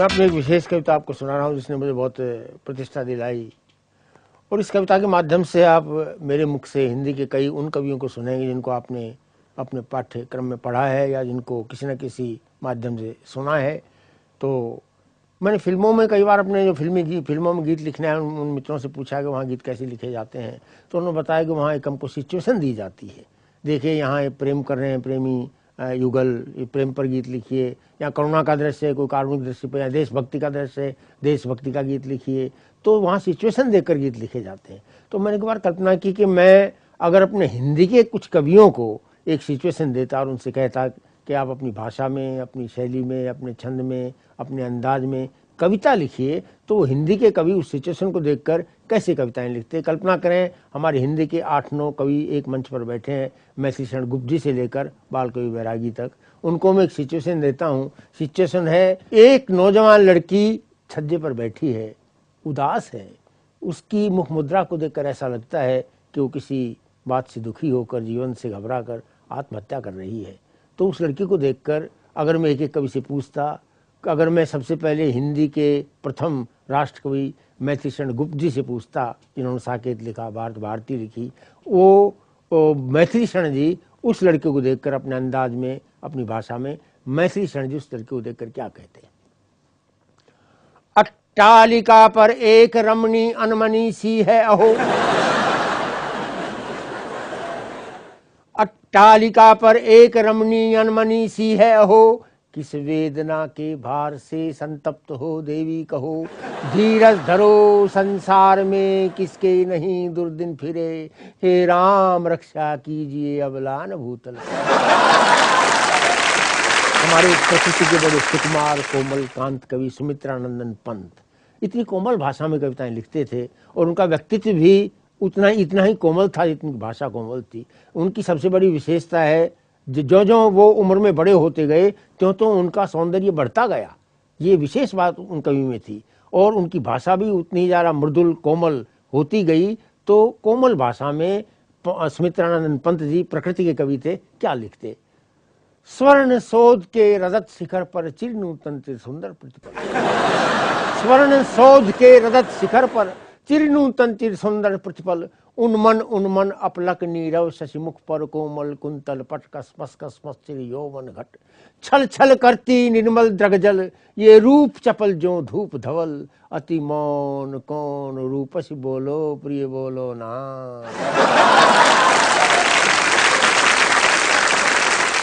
मैं अपनी एक विशेष कविता आपको सुना रहा हूँ जिसने मुझे बहुत प्रतिष्ठा दिलाई, और इस कविता के माध्यम से आप मेरे मुख से हिंदी के कई उन कवियों को सुनेंगे जिनको आपने अपने पाठ्यक्रम में पढ़ा है या जिनको किसी न किसी माध्यम से सुना है। तो मैंने फिल्मों में कई बार अपने जो फिल्मों में गीत लिखने आए उन मित्रों से पूछा कि वहाँ गीत कैसे लिखे जाते हैं, तो उन्होंने बताया कि वहाँ एक हमको सिचुएशन दी जाती है। देखिए यहाँ प्रेम कर रहे हैं, प्रेमी युगल, प्रेम पर गीत लिखिए, या करुणा का दृश्य है, कोई कारुणिक दृश्य पर, या देशभक्ति का दृश्य है, देशभक्ति का गीत लिखिए। तो वहाँ सिचुएशन देकर गीत लिखे जाते हैं। तो मैंने एक बार कल्पना की कि मैं अगर अपने हिंदी के कुछ कवियों को एक सिचुएशन देता और उनसे कहता कि आप अपनी भाषा में, अपनी शैली में, अपने छंद में, अपने अंदाज में कविता लिखिए, तो वो हिंदी के कवि उस सिचुएशन को देखकर कैसे कविताएं लिखते हैं। कल्पना करें हमारे हिंदी के 8-9 कवि एक मंच पर बैठे हैं, मैथिली शरण गुप्त जी से लेकर बाल कवि बैरागी तक। उनको मैं एक सिचुएशन देता हूँ। सिचुएशन है, एक नौजवान लड़की छज्जे पर बैठी है, उदास है। उसकी मुख मुद्रा को देखकर ऐसा लगता है कि वो किसी बात से दुखी होकर, जीवन से घबरा कर आत्महत्या कर रही है। तो उस लड़की को देखकर अगर मैं एक कवि से पूछता, अगर मैं सबसे पहले हिंदी के प्रथम राष्ट्रकवि मैथिली शरण गुप्त जी से पूछता, जिन्होंने साकेत लिखा, भारत भारती लिखी, वो मैथिली शरण जी उस लड़के को देखकर अपने अंदाज में, अपनी भाषा में, मैथिली शरण जी उस लड़के को देखकर क्या कहते हैं। अट्टालिका पर एक रमणी अनमनी सी है अहो, अट्टालिका पर एक रमणी अनमनी सी है अहो, किस वेदना के भार से संतप्त हो देवी कहो, धीरज धरो संसार में किसके नहीं दुर्दिन फिरे, हे राम रक्षा कीजिए अबलान भूतल। हमारे प्रकृति के बड़े सुकुमार कोमल कांत कवि सुमित्रानंदन पंत इतनी कोमल भाषा में कविताएं लिखते थे, और उनका व्यक्तित्व भी इतना ही कोमल था जितनी भाषा कोमल थी। उनकी सबसे बड़ी विशेषता है, जो जो वो उम्र में बड़े होते गए त्यों तो उनका सौंदर्य बढ़ता गया। ये विशेष बात उन कवि में थी, और उनकी भाषा भी उतनी ज़्यादा मृदुल कोमल होती गई। तो कोमल भाषा में सुमित्रानंद पंत जी प्रकृति के कवि थे। क्या लिखते, स्वर्ण शोध के रजत शिखर पर चिर नूतन चिर सुंदर प्रतिपल, स्वर्ण शोध के रजत शिखर पर चिर नूतन चिर सुंदर प्रतिपल, उन्मन अपलक नीरव शशिमुख पर कोमल कुंतल पट कसमस कसमस चिर यौवन घट, छल छल करती निर्मल द्रगजल, ये रूप चपल जो धूप धवल, अति मौन कौन रूपसी बोलो प्रिय बोलो ना।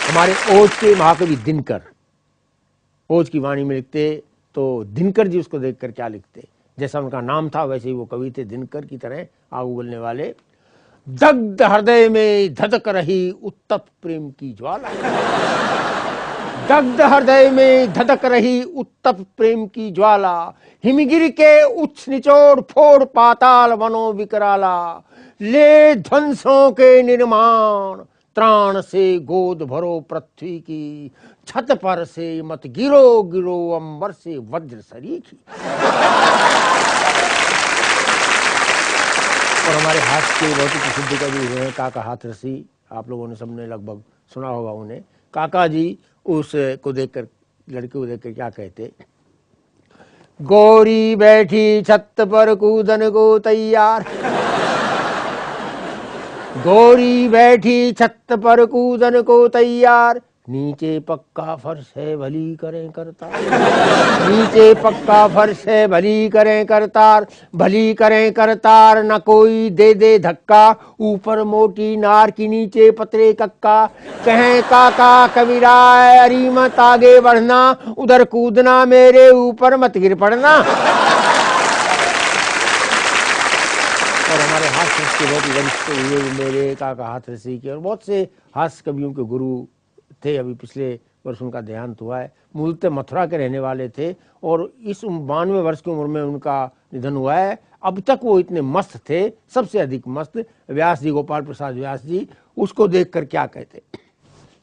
हमारे ओज के महाकवि दिनकर, ओज की वाणी में लिखते तो दिनकर जी उसको देखकर क्या लिखते, जैसा उनका नाम था वैसे ही वो कवि थे, दिनकर की तरह आग उगलने वाले। दग्ध हृदय में धधक रही उत्तप प्रेम की ज्वाला, दग्ध हृदय में धधक रही उत्तप प्रेम की ज्वाला, हिमगिर के उच्च निचोड़ फोड़ पाताल वनो विकराला, ले ध्वंसों के निर्माण त्राण से गोद भरो पृथ्वी की, छत पर से मत गिरो गिरो अंबर से वज्र सरीखी। और हमारे हास्य के बहुत ही प्रसिद्ध कवि हुए हैं काका हाथरसी, आप लोगों ने सबने लगभग सुना होगा उन्हें। काका जी उस को देखकर, लड़के को देखकर क्या कहते, गोरी बैठी छत पर कूदन को तैयार, गोरी बैठी छत पर कूदन को तैयार, नीचे पक्का फर्श है भली करें करतार, नीचे पक्का फर्श है भली करें करतार, भली करें करतार न कोई दे दे धक्का, ऊपर मोटी नार की नीचे पतरे कक्का, कहें काका कबीराय अरी मत आगे बढ़ना, उधर कूदना मेरे ऊपर मत गिर पड़ना। और हमारे हास्य के बहुत ही वरिष्ठ हुए मेरे काका हाथरसी के, और बहुत से हास्य कवियों के गुरु थे। अभी पिछले वर्ष उनका देहांत हुआ है। मूलतः मथुरा के रहने वाले थे, और इस 92 वर्ष की उम्र में उनका निधन हुआ है। अब तक वो इतने मस्त थे, सबसे अधिक मस्त व्यास जी, गोपाल प्रसाद व्यास जी, उसको देखकर क्या कहते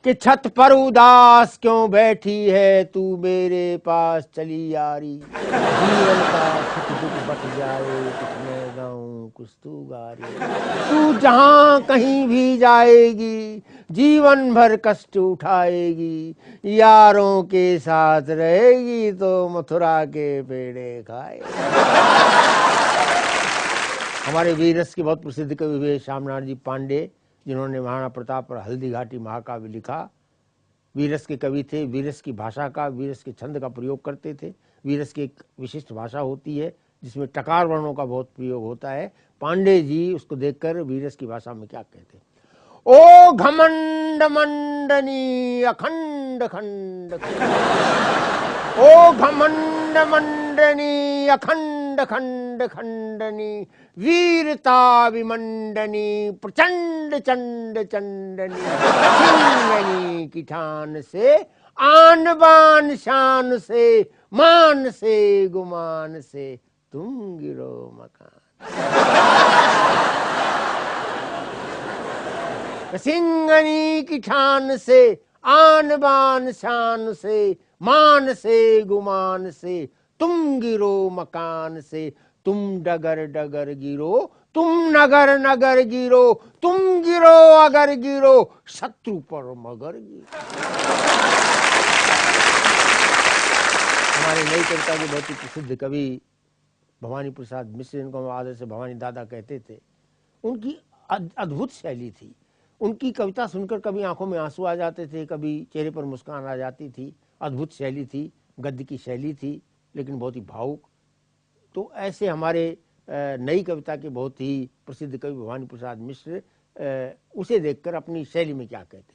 कि छत पर उदास क्यों बैठी है तू मेरे पास चली यारी, जीवन का सुख दुख बट जाए कुछ मैं गाऊं कुछ तू गा रे। तू जहां कहीं भी जाएगी जीवन भर कष्ट उठाएगी, यारों के साथ रहेगी तो मथुरा के पेड़े खाए। हमारे वीर रस के बहुत प्रसिद्ध कवि हुए श्यामनारायण जी पांडे, जिन्होंने महाराणा प्रताप पर हल्दी घाटी महाकाव्य लिखा। वीरस के कवि थे, वीरस की भाषा का, वीरस के छंद का प्रयोग करते थे। वीरस की एक विशिष्ट भाषा होती है जिसमें टकार वर्णों का बहुत प्रयोग होता है। पांडे जी उसको देखकर वीरस की भाषा में क्या कहते हैं, ओ घमंड मंडनी अखंड खंड, ओ घमंड मंडनी अखंड खंड खंडनी, वीरता विमंडनी प्रचंड चंड चंडनी, सिंगनी की ठान से आन बान शान से, मान से गुमान से तुम गिरो मकान। सिंगनी की ठान से आन बान शान से, मान से गुमान से तुम गिरो मकान से, तुम डगर डगर गिरो, तुम नगर नगर गिरो, तुम गिरो अगर गिरो, शत्रु पर मगर गिरो। हमारे नई कविता के बहुत ही प्रसिद्ध कवि भवानी प्रसाद मिश्र, जिनको हम आदर से भवानी दादा कहते थे, उनकी अद्भुत शैली थी। उनकी कविता सुनकर कभी आंखों में आंसू आ जाते थे, कभी चेहरे पर मुस्कान आ जाती थी। अद्भुत शैली थी, गद्य की शैली थी, लेकिन बहुत ही भावुक। तो ऐसे हमारे नई कविता के बहुत ही प्रसिद्ध कवि भवानी प्रसाद मिश्र उसे देखकर अपनी शैली में क्या कहते,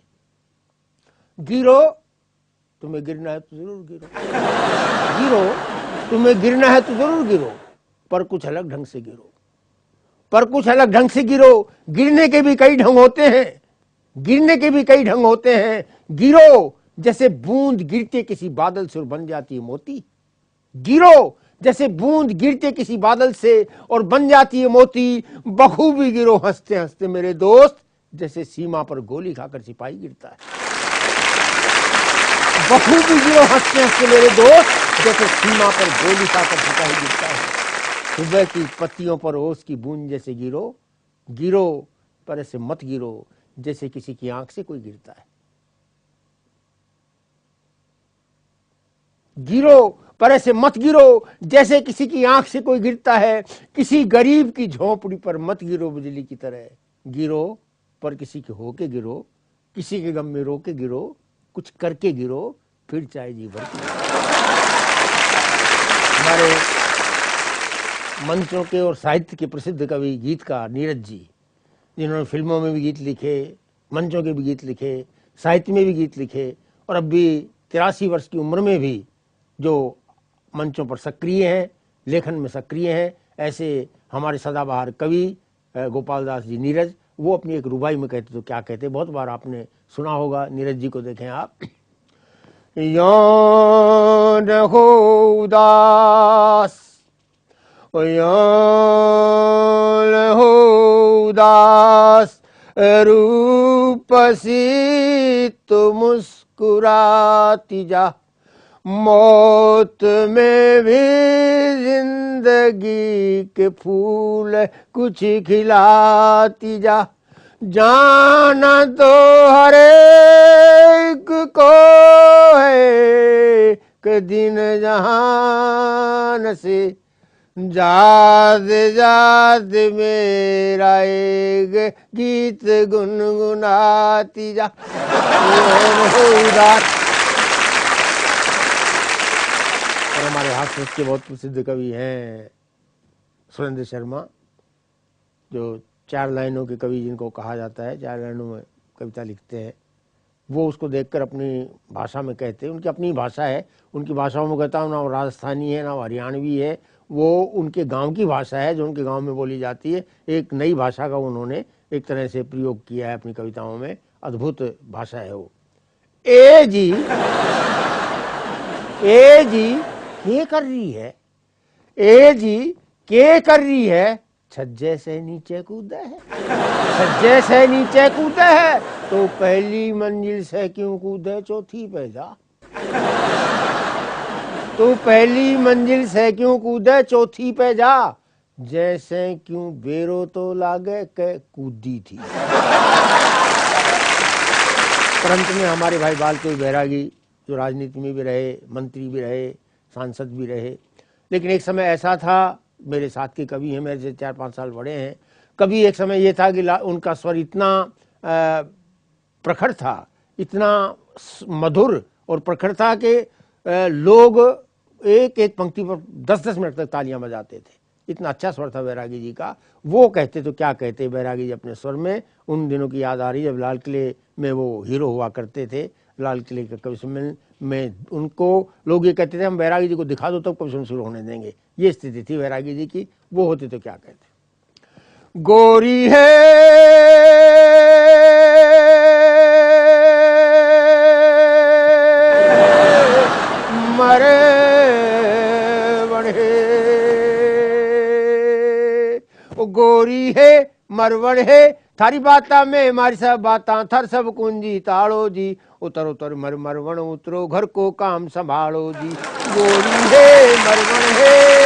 गिरो तुम्हें गिरना है तो जरूर गिरो, गिरो तुम्हें गिरना है तो जरूर गिरो, पर कुछ अलग ढंग से गिरो, पर कुछ अलग ढंग से गिरो। गिरने के भी कई ढंग होते हैं, गिरने के भी कई ढंग होते हैं। गिरो जैसे बूंद गिरते किसी बादल से और बन जाती है मोती, गिरो जैसे बूंद गिरते किसी बादल से और बन जाती है मोती। बखूबी गिरो हंसते हंसते मेरे दोस्त, जैसे सीमा पर गोली खाकर सिपाही गिरता है। बखूबी गिरो हंसते हंसते मेरे दोस्त, जैसे सीमा पर गोली खाकर सिपाही गिरता है। सुबह की पत्तियों पर ओस की बूंद जैसे गिरो, गिरो पर ऐसे मत गिरो जैसे किसी की आंख से कोई गिरता है। गिरो पर ऐसे मत गिरो जैसे किसी की आंख से कोई गिरता है। किसी गरीब की झोंपड़ी पर मत गिरो बिजली की तरह, गिरो पर किसी के होके गिरो, किसी के गम में रो के गिरो, कुछ करके गिरो, फिर चाहे जी भर। हमारे मंचों के और साहित्य के प्रसिद्ध कवि गीतकार नीरज जी, जिन्होंने फिल्मों में भी गीत लिखे, मंचों के भी गीत लिखे, साहित्य में भी गीत लिखे, और अब भी 83 वर्ष की उम्र में भी जो मंचों पर सक्रिय हैं, लेखन में सक्रिय हैं, ऐसे हमारे सदाबहार कवि गोपाल दास जी नीरज, वो अपनी एक रुबाई में कहते तो क्या कहते, बहुत बार आपने सुना होगा। नीरज जी को देखें आप। यान हो उदास, यान हो उदास, रूप सी तो मुस्कुराती जा, मौत में भी जिंदगी के फूल कुछ खिलाती जा। जाना तो हर एक को है कि दिन जहान से, जाद जाद मेरा एक गीत गुनगुनाती जा। और हमारे हास्य के बहुत प्रसिद्ध कवि हैं सुरेंद्र शर्मा, जो 4 लाइनों के कवि जिनको कहा जाता है, 4 लाइनों में कविता लिखते हैं। वो उसको देखकर अपनी भाषा में कहते हैं, उनकी अपनी भाषा है, उनकी भाषाओं में कहता हूँ ना वो राजस्थानी है ना वो हरियाणवी है, वो उनके गांव की भाषा है जो उनके गांव में बोली जाती है। एक नई भाषा का उन्होंने एक तरह से प्रयोग किया है अपनी कविताओं में, अद्भुत भाषा है वो। ए जी के कर रही है, ए जी के कर रही है, छज्जे से नीचे कूदे है, छज्जे से नीचे कूदे है, तो पहली मंजिल से क्यों कूदे चौथी पे जा। तू पहली मंजिल से क्यों कूदे चौथी पे जा, जैसे क्यों बेरो तो लागे के कूदी थी। परंतु में हमारे भाई बालचोई बैरागी जो राजनीति में भी रहे, मंत्री भी रहे, सांसद भी रहे, लेकिन एक समय ऐसा था, मेरे साथ के कवि हैं, मेरे से 4-5 साल बड़े हैं, कभी एक समय ये था कि उनका स्वर इतना प्रखर था, इतना मधुर और प्रखर था कि लोग एक एक पंक्ति पर 10-10 मिनट तक तालियां बजाते थे। इतना अच्छा स्वर था बैरागी जी का। वो कहते तो क्या कहते बैरागी जी अपने स्वर में। उन दिनों की याद आ रही जब लाल किले में वो हीरो हुआ करते थे। लाल किले के कवि सम्मेलन में उनको लोग ये कहते थे हम बैरागी जी को दिखा दो तब कवि शुरू होने देंगे। ये स्थिति थी बैरागी जी की। वो होते तो क्या कहते, गोरी है मरे बढ़े, ओ गोरी है मरवण है, थारी बाता में मारी सब बाता थर सब कुंजी ताड़ो जी, उतर उतर मर मरवण उतरो घर को काम संभालो जी। गोरी है मरवण है,